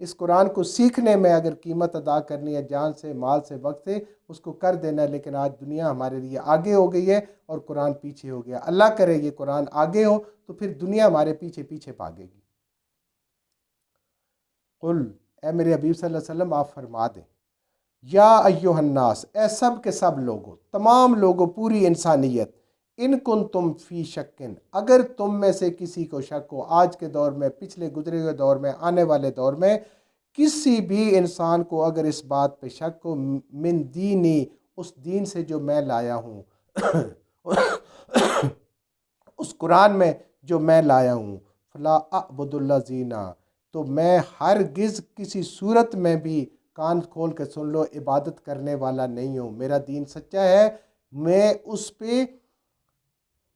اس قرآن کو سیکھنے میں اگر قیمت ادا کرنی ہے جان سے، مال سے، وقت سے، اس کو کر دینا ہے، لیکن آج دنیا ہمارے لیے آگے ہو گئی ہے اور قرآن پیچھے ہو گیا۔ اللہ کرے یہ قرآن آگے ہو تو پھر دنیا ہمارے پیچھے پیچھے بھاگے گی۔ قل، اے میرے حبیب صلی اللہ علیہ وسلم آپ فرما دیں، یا ایہا الناس، اے سب کے سب لوگوں، تمام لوگوں، پوری انسانیت، ان کن تم فی شکن، اگر تم میں سے کسی کو شک ہو، آج کے دور میں، پچھلے گزرے ہوئے دور میں، آنے والے دور میں، کسی بھی انسان کو اگر اس بات پہ شک ہو، من دینی، اس دین سے جو میں لایا ہوں اس قرآن میں جو میں لایا ہوں، فلا اعبد الذین، تو میں ہرگز کسی صورت میں بھی، کان کھول کے سن لو، عبادت کرنے والا نہیں ہوں۔ میرا دین سچا ہے، میں اس پہ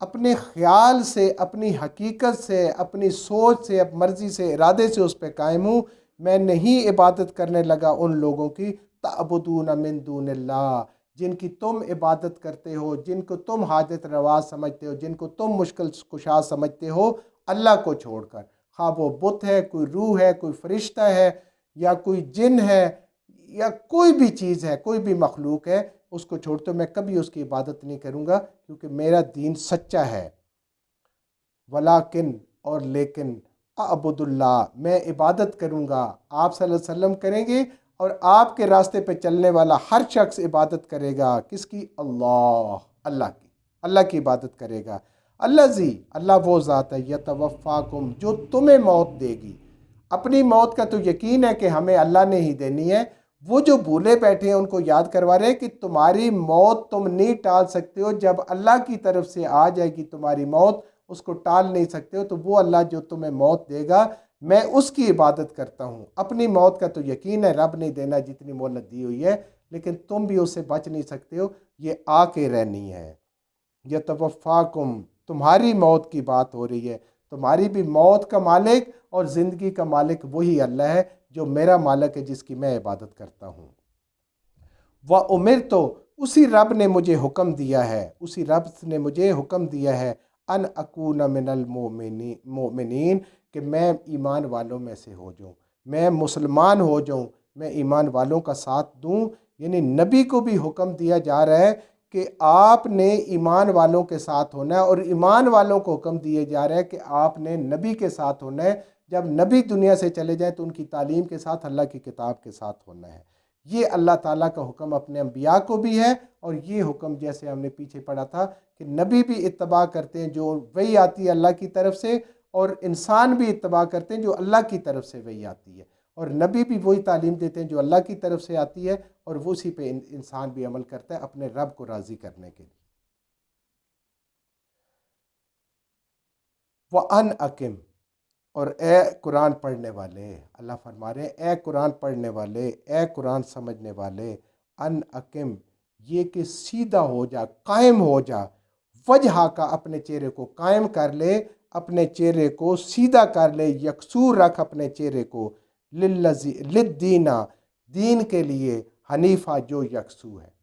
اپنے خیال سے، اپنی حقیقت سے، اپنی سوچ سے، مرضی سے، ارادے سے اس پہ قائم ہوں۔ میں نہیں عبادت کرنے لگا ان لوگوں کی، تعبدون من دون اللہ، جن کی تم عبادت کرتے ہو، جن کو تم حاجت روا سمجھتے ہو، جن کو تم مشکل کشا سمجھتے ہو، اللہ کو چھوڑ کر، خواہ وہ بت ہے، کوئی روح ہے، کوئی فرشتہ ہے، یا کوئی جن ہے، یا کوئی بھی چیز ہے، کوئی بھی مخلوق ہے، اس کو چھوڑتے میں کبھی اس کی عبادت نہیں کروں گا، کیونکہ میرا دین سچا ہے۔ ولیکن، اور لیکن، اعبد اللہ، میں عبادت کروں گا، آپ صلی اللہ علیہ وسلم کریں گے، اور آپ کے راستے پہ چلنے والا ہر شخص عبادت کرے گا، کس کی؟ اللہ کی، اللہ کی عبادت کرے گا۔ اللہ وہ ذات ہے، یتوفاکم، جو تمہیں موت دے گی۔ اپنی موت کا تو یقین ہے کہ ہمیں اللہ نے ہی دینی ہے، وہ جو بھولے بیٹھے ہیں ان کو یاد کروا رہے ہیں کہ تمہاری موت تم نہیں ٹال سکتے ہو، جب اللہ کی طرف سے آ جائے گی تمہاری موت، اس کو ٹال نہیں سکتے ہو، تو وہ اللہ جو تمہیں موت دے گا، میں اس کی عبادت کرتا ہوں۔ اپنی موت کا تو یقین ہے رب نہیں دینا جتنی مہلت دی ہوئی ہے، لیکن تم بھی اس سے بچ نہیں سکتے ہو، یہ آ کے رہنی ہے۔ یتوفاکم، تمہاری موت کی بات ہو رہی ہے، تمہاری بھی موت کا مالک اور زندگی کا مالک وہی اللہ ہے جو میرا مالک ہے، جس کی میں عبادت کرتا ہوں۔ وَأُمِرْتُ، اسی رب نے مجھے حکم دیا ہے، اسی رب نے مجھے حکم دیا ہے، ان اکون من المؤمنین، کہ میں ایمان والوں میں سے ہو جاؤں، میں مسلمان ہو جاؤں، میں ایمان والوں کا ساتھ دوں۔ یعنی نبی کو بھی حکم دیا جا رہا ہے کہ آپ نے ایمان والوں کے ساتھ ہونا ہے، اور ایمان والوں کو حکم دیے جا رہا ہے کہ آپ نے نبی کے ساتھ ہونا ہے۔ جب نبی دنیا سے چلے جائیں تو ان کی تعلیم کے ساتھ، اللہ کی کتاب کے ساتھ ہونا ہے۔ یہ اللہ تعالیٰ کا حکم اپنے انبیاء کو بھی ہے، اور یہ حکم جیسے ہم نے پیچھے پڑھا تھا کہ نبی بھی اتباع کرتے ہیں جو وحی آتی ہے اللہ کی طرف سے، اور انسان بھی اتباع کرتے ہیں جو اللہ کی طرف سے وحی آتی ہے، اور نبی بھی وہی تعلیم دیتے ہیں جو اللہ کی طرف سے آتی ہے، اور وہ اسی پہ انسان بھی عمل کرتا ہے اپنے رب کو راضی کرنے کے لیے۔ وَأَنْ أَقِمْ، اور اے قرآن پڑھنے والے، اللہ فرما رہے ہیں اے قرآن پڑھنے والے، اے قرآن سمجھنے والے، ان اقم، یہ کہ سیدھا ہو جا، قائم ہو جا، وجہ کا، اپنے چہرے کو قائم کر لے، اپنے چہرے کو سیدھا کر لے، یکسو رکھ اپنے چہرے کو، للدین، دین کے لیے، حنیفہ، جو یکسو ہے۔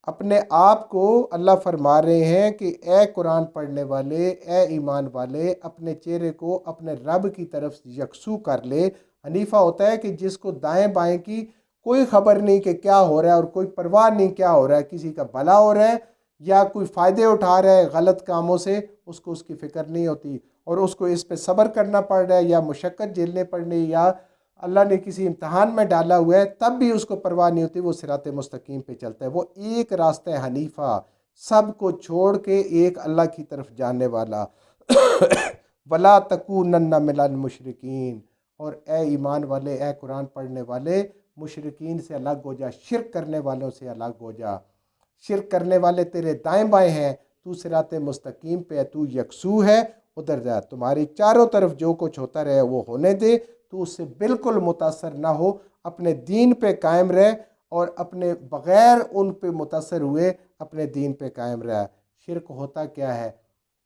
اپنے آپ کو اللہ فرما رہے ہیں کہ اے قرآن پڑھنے والے، اے ایمان والے، اپنے چہرے کو اپنے رب کی طرف یکسو کر لے۔ حنیفہ ہوتا ہے کہ جس کو دائیں بائیں کی کوئی خبر نہیں کہ کیا ہو رہا ہے، اور کوئی پرواہ نہیں کیا ہو رہا ہے، کسی کا بھلا ہو رہا ہے یا کوئی فائدے اٹھا رہا ہے غلط کاموں سے، اس کو اس کی فکر نہیں ہوتی، اور اس کو اس پہ صبر کرنا پڑ رہا ہے، یا مشقت جھیلنے پڑنے، یا اللہ نے کسی امتحان میں ڈالا ہوا ہے، تب بھی اس کو پرواہ نہیں ہوتی، وہ صراط مستقیم پہ چلتا ہے۔ وہ ایک راستہ حنیفہ، سب کو چھوڑ کے ایک اللہ کی طرف جانے والا۔ وَلَا تَكُونَنَّ مِنَ الْمُشْرِكِينَ، اور اے ایمان والے، اے قرآن پڑھنے والے، مشرکین سے الگ ہو جا، شرک کرنے والوں سے الگ ہو جا۔ شرک کرنے والے تیرے دائیں بائیں ہیں، تو صراط مستقیم پہ ہے، تو یکسو ہے، ادھر جا، تمہاری چاروں طرف جو کچھ ہوتا رہے وہ ہونے دے، تو اس سے بالکل متاثر نہ ہو، اپنے دین پہ قائم رہ، اور اپنے بغیر ان پہ متاثر ہوئے اپنے دین پہ قائم رہ۔ شرک ہوتا کیا ہے؟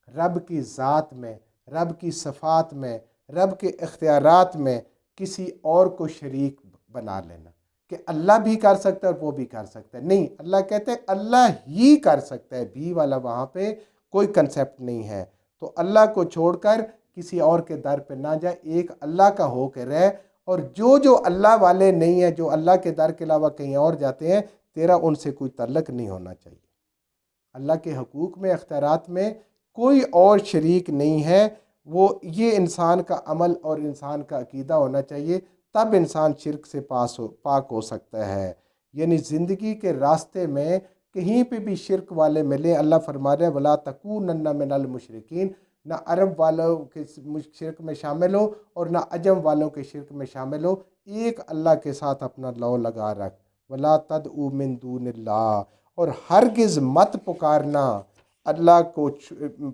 رب کی ذات میں، رب کی صفات میں، رب کے اختیارات میں کسی اور کو شریک بنا لینا، کہ اللہ بھی کر سکتا ہے اور وہ بھی کر سکتا ہے۔ نہیں، اللہ کہتے ہیں اللہ ہی کر سکتا ہے، بھی والا وہاں پہ کوئی کنسیپٹ نہیں ہے۔ تو اللہ کو چھوڑ کر کسی اور کے در پہ نہ جائے، ایک اللہ کا ہو کے رہ، اور جو اللہ والے نہیں ہیں، جو اللہ کے در کے علاوہ کہیں اور جاتے ہیں، تیرا ان سے کوئی تعلق نہیں ہونا چاہیے۔ اللہ کے حقوق میں، اختیارات میں کوئی اور شریک نہیں ہے، وہ یہ انسان کا عمل اور انسان کا عقیدہ ہونا چاہیے، تب انسان شرک سے پاک ہو سکتا ہے۔ یعنی زندگی کے راستے میں کہیں پہ بھی شرک والے ملے، اللہ فرما رہے ہیں وَلَا تَكُونَنَّ مِنَ الْمُشْرِكِينَ، نہ عرب والوں کے شرک میں شامل ہو اور نہ عجم والوں کے شرک میں شامل ہو، ایک اللہ کے ساتھ اپنا لو لگا رکھ۔ وَلَا تَدْعُوا مِن دُونِ اللَّهِ، اور ہرگز مت پکارنا اللہ کو،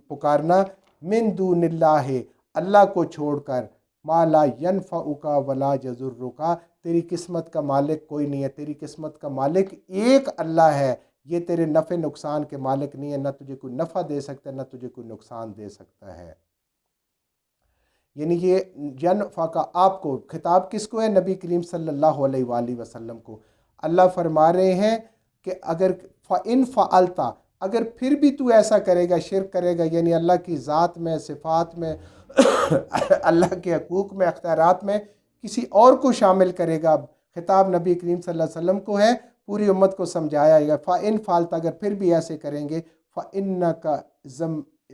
پکارنا من دون اللہ، اللہ کو چھوڑ کر، ما لا ینفعک ولا یضرک، تیری قسمت کا مالک کوئی نہیں ہے، تیری قسمت کا مالک ایک اللہ ہے، یہ تیرے نفع نقصان کے مالک نہیں ہے، نہ تجھے کوئی نفع دے سکتا ہے نہ تجھے کوئی نقصان دے سکتا ہے۔ یعنی یہ ینفع کا آپ کو خطاب کس کو ہے؟ نبی کریم صلی اللہ علیہ وآلہ وسلم کو۔ اللہ فرما رہے ہیں کہ اگر فَإِن فَعَلْتَ، اگر پھر بھی تو ایسا کرے گا، شرک کرے گا، یعنی اللہ کی ذات میں، صفات میں اللہ کے حقوق میں، اختیارات میں کسی اور کو شامل کرے گا، خطاب نبی کریم صلی اللہ علیہ وسلم کو ہے، پوری امت کو سمجھایا گیا۔ فَإِن فَعَلْتَ، اگر پھر بھی ایسے کریں گے، فَإِنَّكَ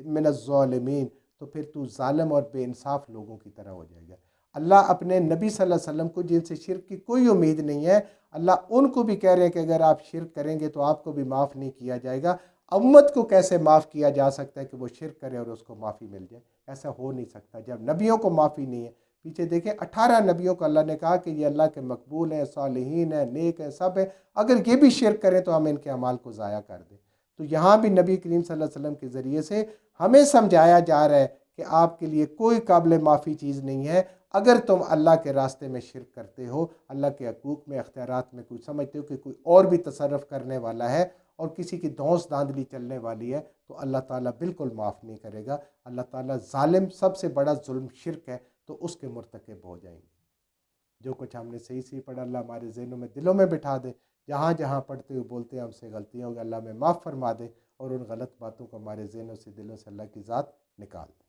مِنَ الظَّالِمِينَ، تو پھر تو ظالم اور بے انصاف لوگوں کی طرح ہو جائے گا۔ اللہ اپنے نبی صلی اللہ علیہ وسلم کو، جن سے شرک کی کوئی امید نہیں ہے، اللہ ان کو بھی کہہ رہے ہیں کہ اگر آپ شرک کریں گے تو آپ کو بھی معاف نہیں کیا جائے گا۔ امت کو کیسے معاف کیا جا سکتا ہے کہ وہ شرک کرے اور اس کو معافی مل جائے؟ ایسا ہو نہیں سکتا جب نبیوں کو معافی نہیں ہے۔ پیچھے دیکھیں 18 نبیوں کو اللہ نے کہا کہ یہ اللہ کے مقبول ہیں، صالحین ہیں، نیک ہیں، سب ہیں، اگر یہ بھی شرک کریں تو ہم ان کے اعمال کو ضائع کر دیں۔ تو یہاں بھی نبی کریم صلی اللہ علیہ وسلم کے ذریعے سے ہمیں سمجھایا جا رہا ہے کہ آپ کے لیے کوئی قابل معافی چیز نہیں ہے اگر تم اللہ کے راستے میں شرک کرتے ہو، اللہ کے حقوق میں، اختیارات میں کوئی سمجھتے ہو کہ کوئی اور بھی تصرف کرنے والا ہے اور کسی کی دھونس دھاندلی چلنے والی ہے، تو اللہ تعالیٰ بالکل معاف نہیں کرے گا۔ اللہ تعالیٰ ظالم، سب سے بڑا ظلم شرک ہے، تو اس کے مرتکب ہو جائیں گے۔ جو کچھ ہم نے صحیح پڑھا اللہ ہمارے ذہنوں میں، دلوں میں بٹھا دے، جہاں جہاں پڑھتے ہوئے بولتے ہیں ہم سے غلطیاں ہوگی، اللہ میں معاف فرما دے، اور ان غلط باتوں کو ہمارے ذہنوں سے، دلوں سے اللہ کی ذات نکال دے۔